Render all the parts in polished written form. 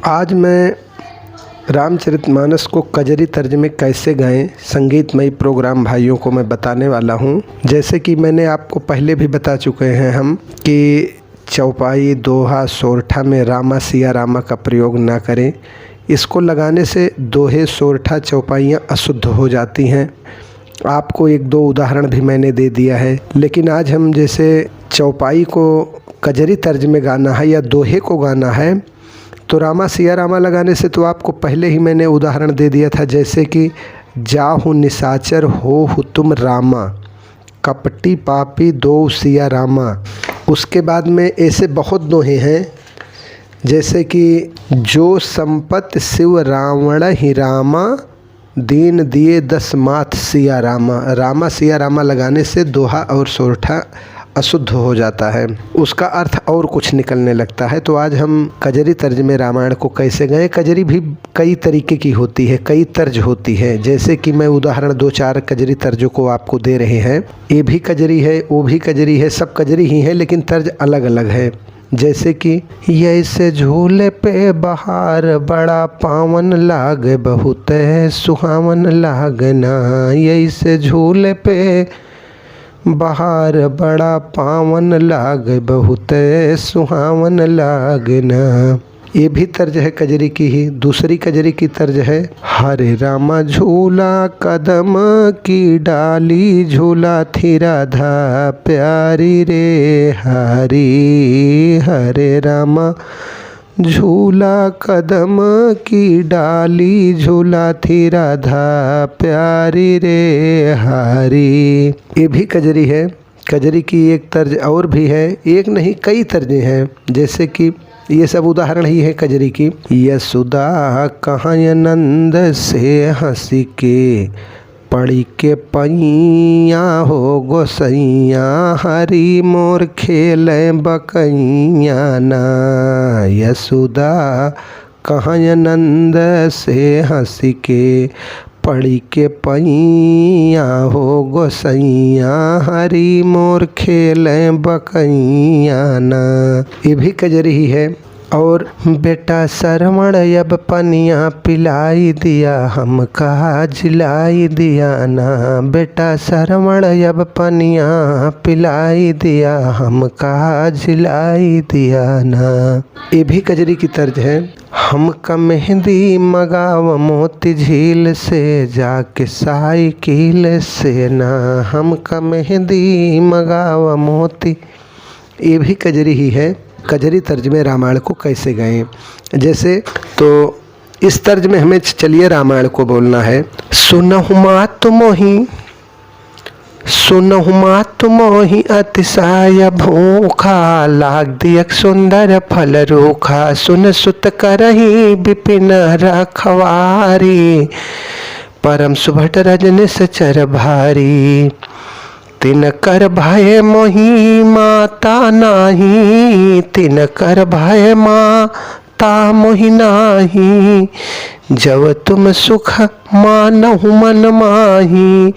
आज मैं रामचरितमानस को कजरी तर्ज में कैसे गाएं संगीतमय प्रोग्राम भाइयों को मैं बताने वाला हूं। जैसे कि मैंने आपको पहले भी बता चुके हैं हम कि चौपाई, दोहा, सोरठा में रामा सिया रामा का प्रयोग ना करें। इसको लगाने से दोहे, सोरठा, चौपाइयाँ अशुद्ध हो जाती हैं। आपको एक दो उदाहरण भी मैंने दे दिया है, लेकिन आज हम जैसे चौपाई को कजरी तर्ज में गाना है या दोहे को गाना है तो रामा सिया रामा लगाने से तो आपको पहले ही मैंने उदाहरण दे दिया था। जैसे कि जाहु निशाचर हो तुम रामा, कपटी पापी दो सिया रामा। उसके बाद में ऐसे बहुत दोहे हैं जैसे कि जो संपत शिव रावण ही रामा, दीन दिए दस माथ सिया रामा। रामा सिया रामा लगाने से दोहा और सोरठा अशुद्ध हो जाता है, उसका अर्थ और कुछ निकलने लगता है। तो आज हम कजरी तर्ज में रामायण को कैसे गाएं। कजरी भी कई तरीके की होती है, कई तर्ज होती है। जैसे कि मैं उदाहरण दो चार कजरी तर्जों को आपको दे रहे हैं। ये भी कजरी है, वो भी कजरी है, सब कजरी ही है लेकिन तर्ज अलग अलग है। जैसे कि ऐसे झूले पे बहार बड़ा पावन लागे, बहुत सुहावन लागना। ऐसे झूले पे बहार बड़ा पावन लाग, बहुत सुहावन लागना। ये भी तर्ज है कजरी की ही। दूसरी कजरी की तर्ज है हरे रामा झूला कदम की डाली, झूला थी राधा प्यारी रे हरी। हरे रामा झूला कदम की डाली, झूला थी राधा प्यारी रे हरी। ये भी कजरी है। कजरी की एक तर्ज और भी है, एक नहीं कई तर्जें हैं। जैसे कि ये सब उदाहरण ही है कजरी की। यशोदा कहाँ नंद से हंसी के, पड़ी के पैया हो गोसैया, हरी मोर खेल बकैया ना। यशोदा कहाँ नंद से हंसी के, पड़ी के पैया हो गोसैया, हरी मोर खेल बकैया ना। ये भी कजरी ही है। और बेटा श्रवण अब पनिया पिलाई दिया, हम कहा जिलाई दिया ना। बेटा श्रवण अब पनिया पिलाई दिया, हम कहा जिलाई दिया ना। ये भी कजरी की तर्ज है। हमका मेहंदी मगाव मोती झील से, जाके साइकिल से ना। हमका मेहंदी मगाव मोती। ये भी कजरी ही है। कजरी तर्ज में रामायण को कैसे गाएं। जैसे तो इस तर्ज में हमें चलिए रामायण को बोलना है। सुनहु मात मोहि, सुनहु मात मोहि अतिशय भूखा, लाग दियक सुंदर फल रूखा। सुन सुत करही विपिन रखवारी, परम सुभट रजनी सचर भारी। तिन कर भय मोहि माता नाही, तिन कर भय माता मोहि नाही। जब तुम सुख मानहु मन माही,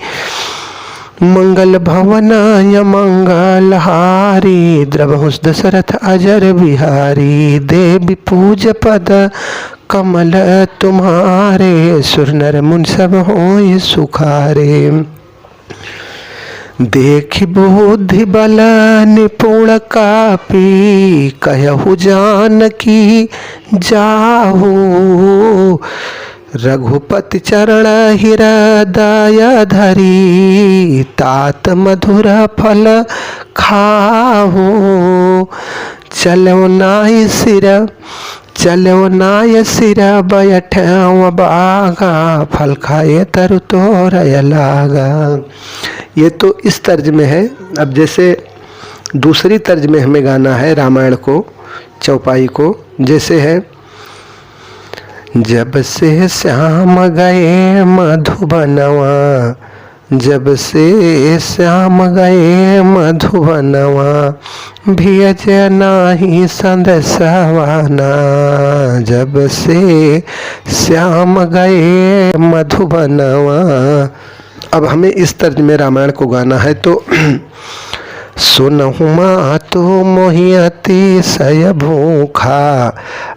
मंगल भवन या मंगल हारी। द्रवहुस दशरथ अजर बिहारी, देवी पूज पद कमल तुम्हारे। सुर नर मुनि सब होय सुखारे। देखि बुद्धि बल निपुण कापी, कहु जानकी जाहु। रघुपति चरण हृदय धरी, तात मधुर फल खाहु। चलो नाय सिर, चलो नाय सिर बैठा बागा, फल खाए तरु तोरय लागा। ये तो इस तर्ज में है। अब जैसे दूसरी तर्ज में हमें गाना है रामायण को, चौपाई को। जैसे है जब से श्याम गए मधुबनवा, जब से श्याम गए मधुबनवा, भियज नाही संदेशवाना। जब से श्याम गए मधुबनवा। अब हमें इस तर्ज में रामायण को गाना है। तो सुनहु मातु मोहि अतिशय भूखा,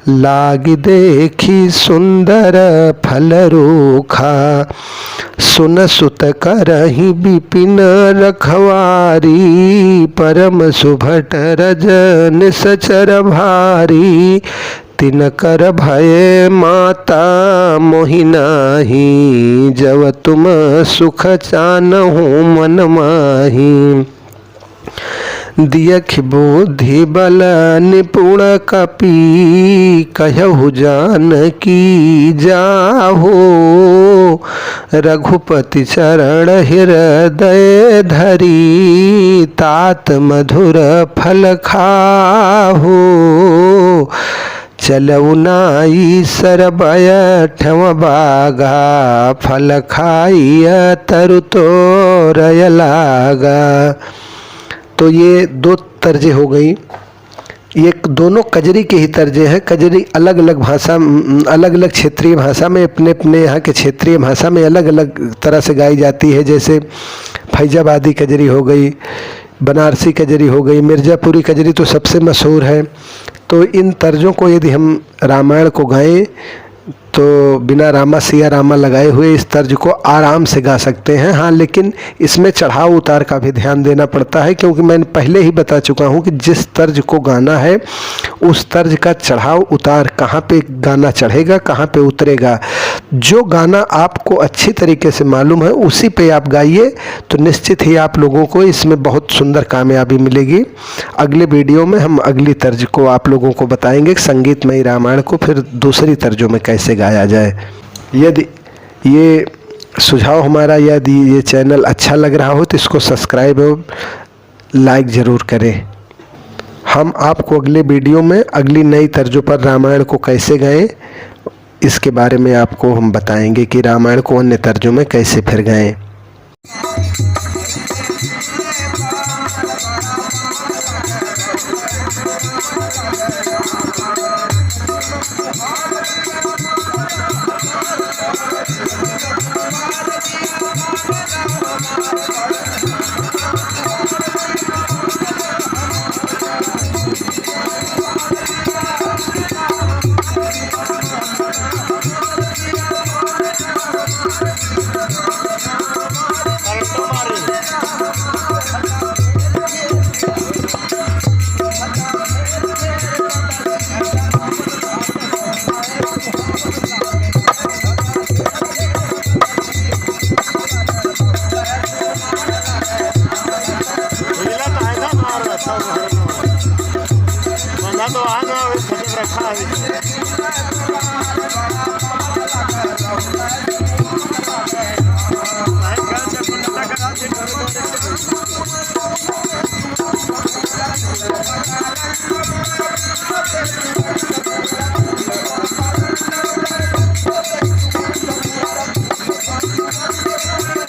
लागी देखी सुंदर फल रूखा। सुन सुत करहि विपिन रखवारी, परम सुभट रजन सचर भारी। तिनकर भय माता मोहि नाहि, जब तुम सुख चानहु मन माहि। दियखि बुद्धि बल निपुण कपि, कहहु जानकी जाहो। रघुपति चरण हृदय धरी, तात मधुर फल खाहो। चलऊ नाई सर बैठव बागा, फल खाइय तरु तोरय लागा। तो ये दो तर्जें हो गई। ये दोनों कजरी के ही तर्जें हैं। कजरी अलग अलग भाषा, अलग अलग क्षेत्रीय भाषा में, अपने अपने यहाँ के क्षेत्रीय भाषा में अलग अलग तरह से गाई जाती है। जैसे फैजाबादी कजरी हो गई, बनारसी कजरी हो गई, मिर्ज़ापुरी कजरी तो सबसे मशहूर है। तो इन तर्जों को यदि हम रामायण को गाएं तो बिना रामा सिया रामा लगाए हुए इस तर्ज को आराम से गा सकते हैं। हाँ, लेकिन इसमें चढ़ाव उतार का भी ध्यान देना पड़ता है, क्योंकि मैंने पहले ही बता चुका हूँ कि जिस तर्ज को गाना है उस तर्ज का चढ़ाव उतार, कहाँ पे गाना चढ़ेगा कहाँ पे उतरेगा, जो गाना आपको अच्छी तरीके से मालूम है उसी पे आप गाइए, तो निश्चित ही आप लोगों को इसमें बहुत सुंदर कामयाबी मिलेगी। अगले वीडियो में हम अगली तर्ज को आप लोगों को बताएंगे, संगीतमयी रामायण को फिर दूसरी तर्जों में कैसे गाया जाए। यदि ये सुझाव हमारा, यदि ये चैनल अच्छा लग रहा हो तो इसको सब्सक्राइब और लाइक ज़रूर करें। हम आपको अगले वीडियो में अगली नई तर्जों पर रामायण को कैसे गाएं इसके बारे में आपको हम बताएंगे कि रामायण को अन्य तर्जों में कैसे फिर गाएं।